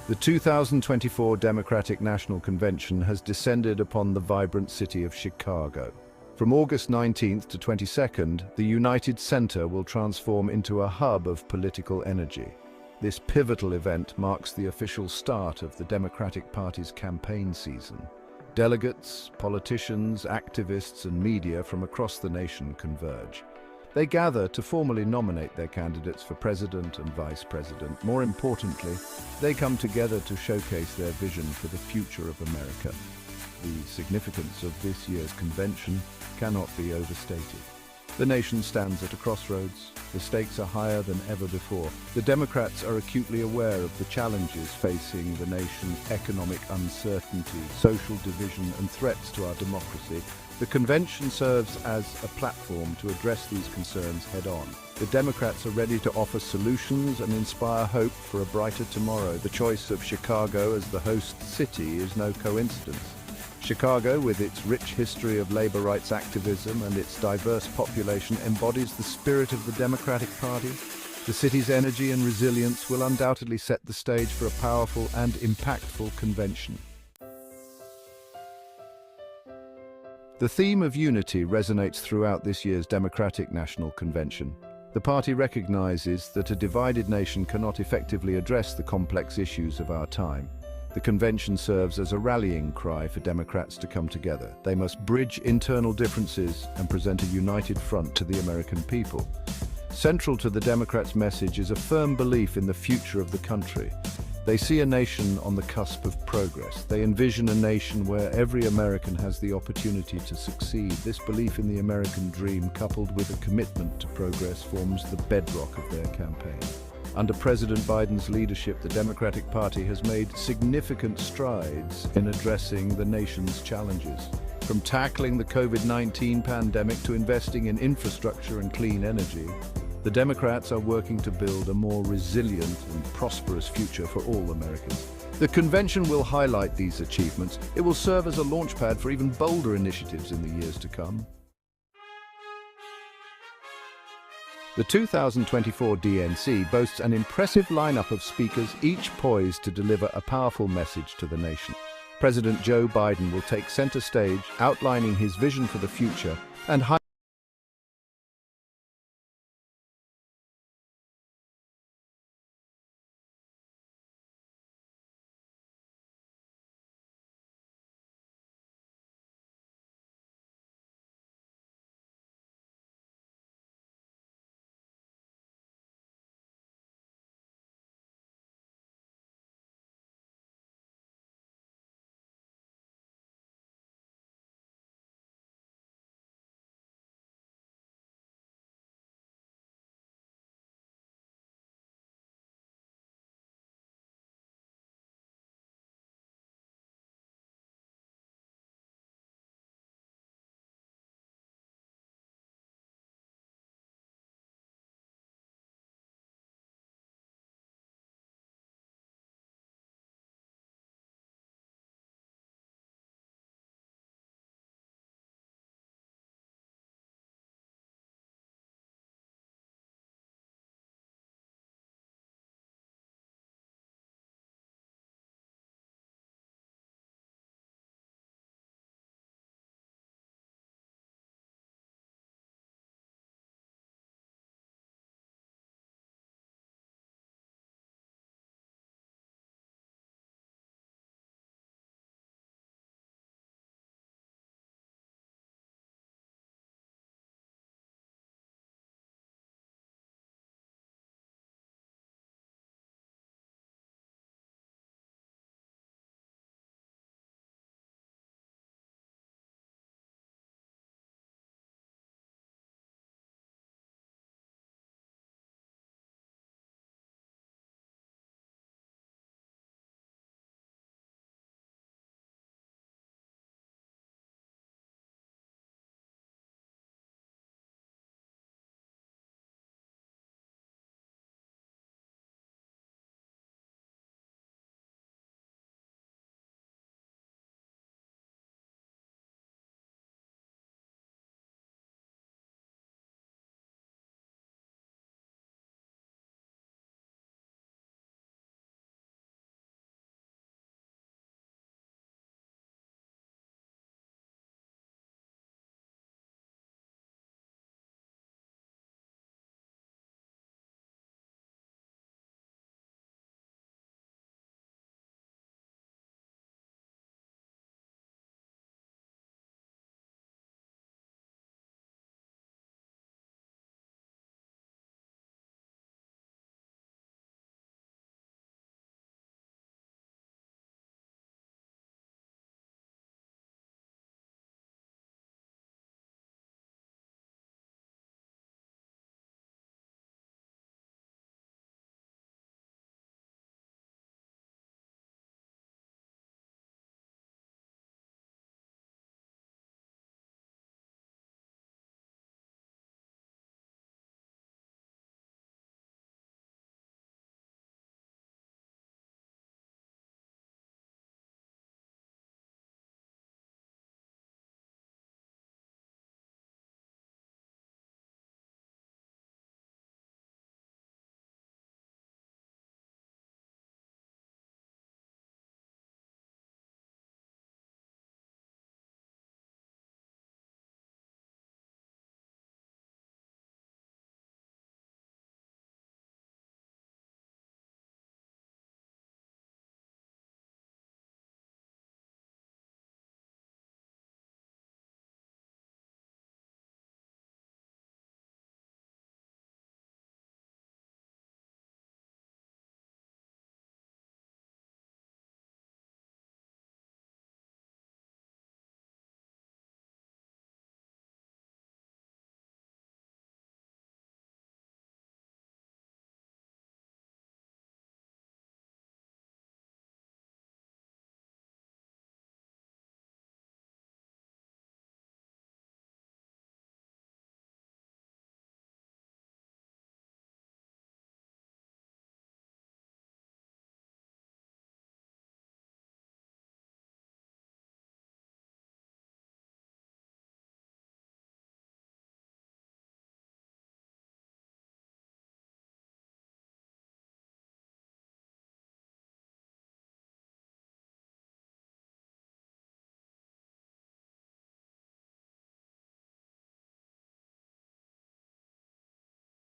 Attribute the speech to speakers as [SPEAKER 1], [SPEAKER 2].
[SPEAKER 1] The 2024 Democratic National Convention has descended upon the vibrant city of Chicago. From August 19th to 22nd, the United Center will transform into a hub of political energy. This pivotal event marks the official start of the Democratic Party's campaign season. Delegates, politicians, activists, and media from across the nation converge. They gather to formally nominate their candidates for president and vice president. More importantly, they come together to showcase their vision for the future of America. The significance of this year's convention cannot be overstated. The nation stands at a crossroads. The stakes are higher than ever before. The Democrats are acutely aware of the challenges facing the nation: economic uncertainty, social division, and threats to our democracy. The convention serves as a platform to address these concerns head-on. The Democrats are ready to offer solutions and inspire hope for a brighter tomorrow. The choice of Chicago as the host city is no coincidence. Chicago, with its rich history of labor rights activism and its diverse population, embodies the spirit of the Democratic Party. The city's energy and resilience will undoubtedly set the stage for a powerful and impactful convention. The theme of unity resonates throughout this year's Democratic National Convention. The party recognizes that a divided nation cannot effectively address the complex issues of our time. The convention serves as a rallying cry for Democrats to come together. They must bridge internal differences and present a united front to the American people. Central to the Democrats' message is a firm belief in the future of the country. They see a nation on the cusp of progress. They envision a nation where every American has the opportunity to succeed. This belief in the American dream, coupled with a commitment to progress, forms the bedrock of their campaign. Under President Biden's leadership, the Democratic Party has made significant strides in addressing the nation's challenges. From tackling the COVID-19 pandemic to investing in infrastructure and clean energy, the Democrats are working to build a more resilient and prosperous future for all Americans. The convention will highlight these achievements. It will serve as a launchpad for even bolder initiatives in the years to come. The 2024 DNC boasts an impressive lineup of speakers, each poised to deliver a powerful message to the nation. President Joe Biden will take center stage, outlining his vision for the future and